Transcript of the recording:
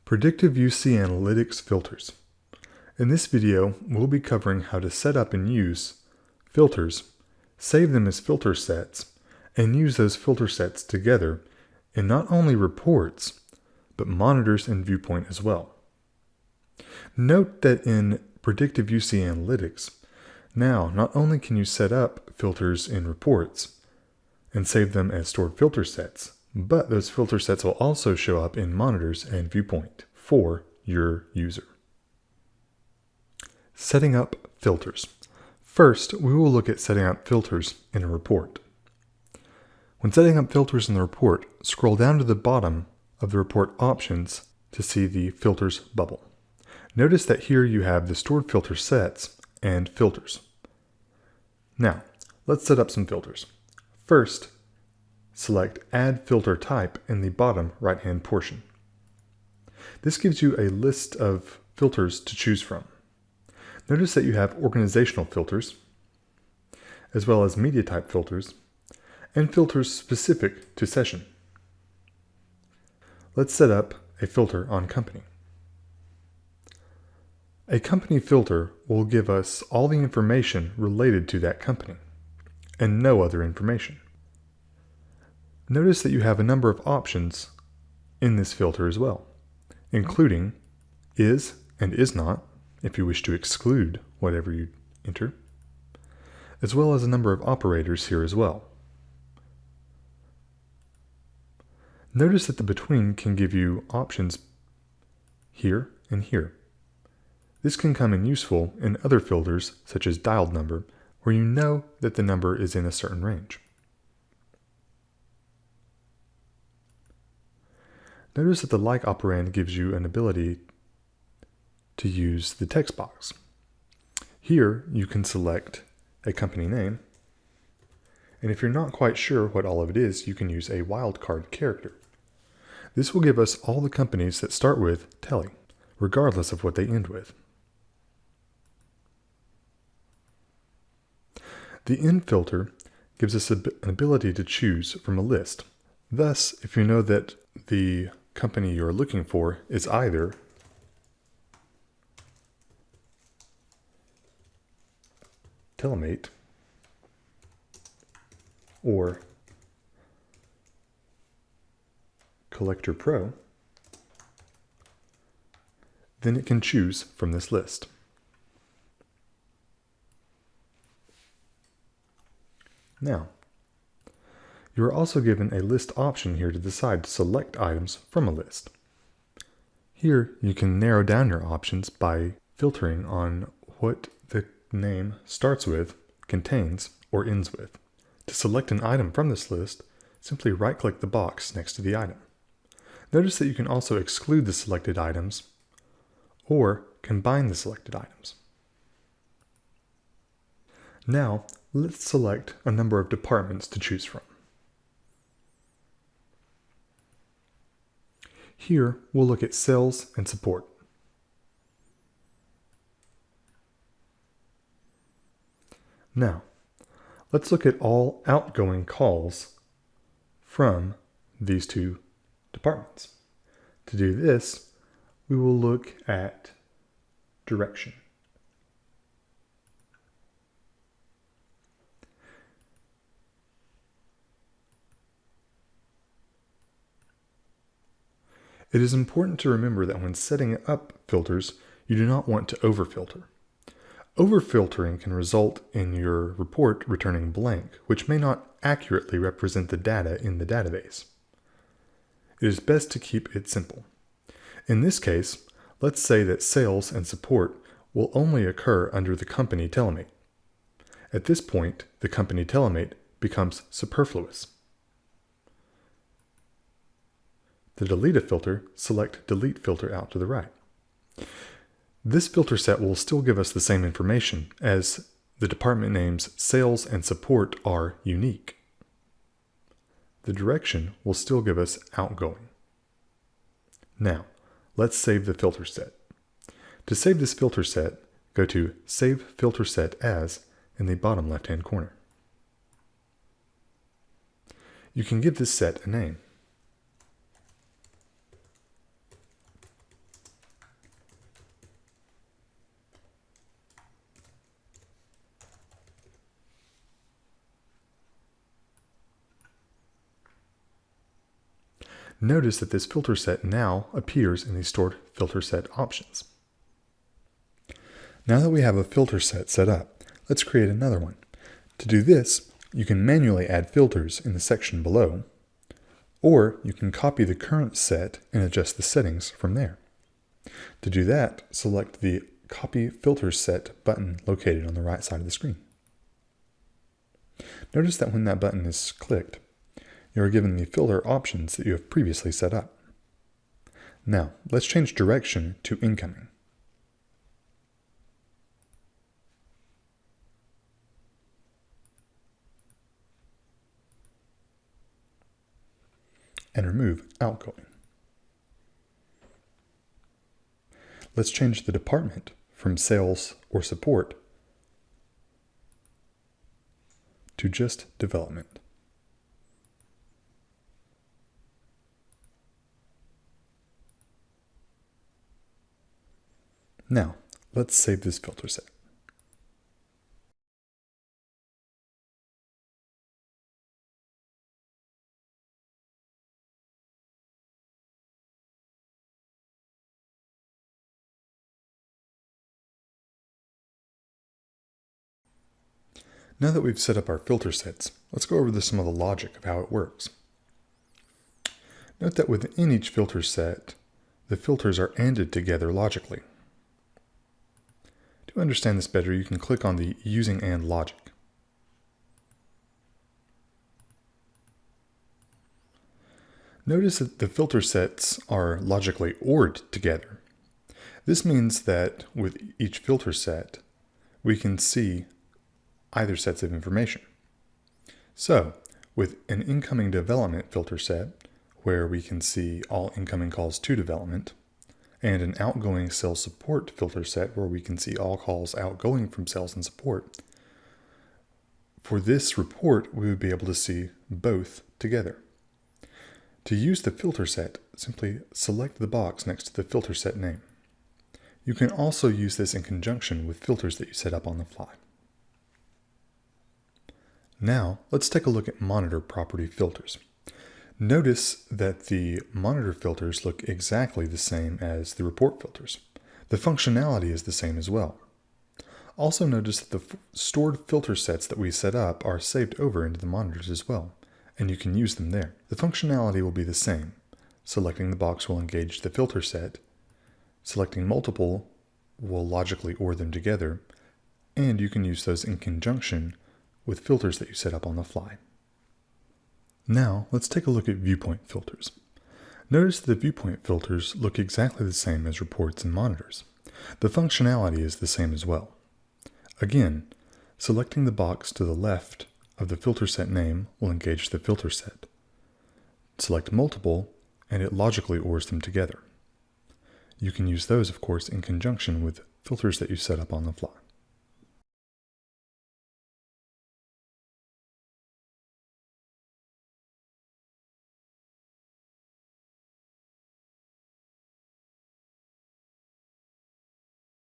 Predictive UC Analytics filters. In this video, we'll be covering how to set up and use filters, save them as filter sets, and use those filter sets together in not only reports, but monitors and ViewPoint as well. Note that in Predictive UC Analytics, now not only can you set up filters in reports and save them as stored filter sets, but those filter sets will also show up in monitors and ViewPoint for your user. Setting up filters. First, we will look at setting up filters in a report. When setting up filters in the report, scroll down to the bottom of the report options to see the filters bubble. Notice that here you have the stored filter sets and filters. Now, let's set up some filters. First, select Add Filter Type in the bottom right-hand portion. This gives you a list of filters to choose from. Notice that you have organizational filters, as well as media type filters, and filters specific to session. Let's set up a filter on company. A company filter will give us all the information related to that company, and no other information. Notice that you have a number of options in this filter as well, including is and is not, if you wish to exclude whatever you enter, as well as a number of operators here as well. Notice that the between can give you options here and here. This can come in useful in other filters, such as dialed number, where you know that the number is in a certain range. Notice that the like operand gives you an ability to use the text box. Here you can select a company name, and if you're not quite sure what all of it is, you can use a wildcard character. This will give us all the companies that start with Telly, regardless of what they end with. The end filter gives us an ability to choose from a list. Thus, if you know that the company you're looking for is either Telemate or Collector Pro, then it can choose from this list. Now, you are also given a list option here to decide to select items from a list. Here you can narrow down your options by filtering on what the name starts with, contains, or ends with. To select an item from this list, simply right-click the box next to the item. Notice that you can also exclude the selected items or combine the selected items. Now, let's select a number of departments to choose from. Here, we'll look at sales and support. Now, let's look at all outgoing calls from these two departments. To do this, we will look at direction. It is important to remember that when setting up filters, you do not want to overfilter. Overfiltering can result in your report returning blank, which may not accurately represent the data in the database. It is best to keep it simple. In this case, let's say that sales and support will only occur under the company Telemate. At this point, the company Telemate becomes superfluous. To delete a filter, select Delete Filter out to the right. This filter set will still give us the same information, as the department names sales and support are unique. The direction will still give us outgoing. Now, let's save the filter set. To save this filter set, go to Save Filter Set As in the bottom left-hand corner. You can give this set a name. Notice that this filter set now appears in the stored filter set options. Now that we have a filter set up, let's create another one. To do this, you can manually add filters in the section below, or you can copy the current set and adjust the settings from there. To do that, select the Copy Filter Set button located on the right side of the screen. Notice that when that button is clicked, you are given the filter options that you have previously set up. Now, let's change direction to incoming. And remove outgoing. Let's change the department from sales or support to just development. Now, let's save this filter set. Now that we've set up our filter sets, let's go over some of the logic of how it works. Note that within each filter set, the filters are ANDed together logically. To understand this better, you can click on the Using AND logic. Notice that the filter sets are logically ORed together. This means that with each filter set, we can see either sets of information. So, with an incoming development filter set, where we can see all incoming calls to development, and an outgoing sales support filter set, where we can see all calls outgoing from sales and support, for this report, we would be able to see both together. To use the filter set, simply select the box next to the filter set name. You can also use this in conjunction with filters that you set up on the fly. Now, let's take a look at monitor property filters. Notice that the monitor filters look exactly the same as the report filters. The functionality is the same as well. Also notice that the stored filter sets that we set up are saved over into the monitors as well, and you can use them there. The functionality will be the same. Selecting the box will engage the filter set. Selecting multiple will logically OR them together, and you can use those in conjunction with filters that you set up on the fly. Now, let's take a look at ViewPoint filters. Notice that the ViewPoint filters look exactly the same as reports and monitors. The functionality is the same as well. Again, selecting the box to the left of the filter set name will engage the filter set. Select multiple, and it logically ORs them together. You can use those, of course, in conjunction with filters that you set up on the fly.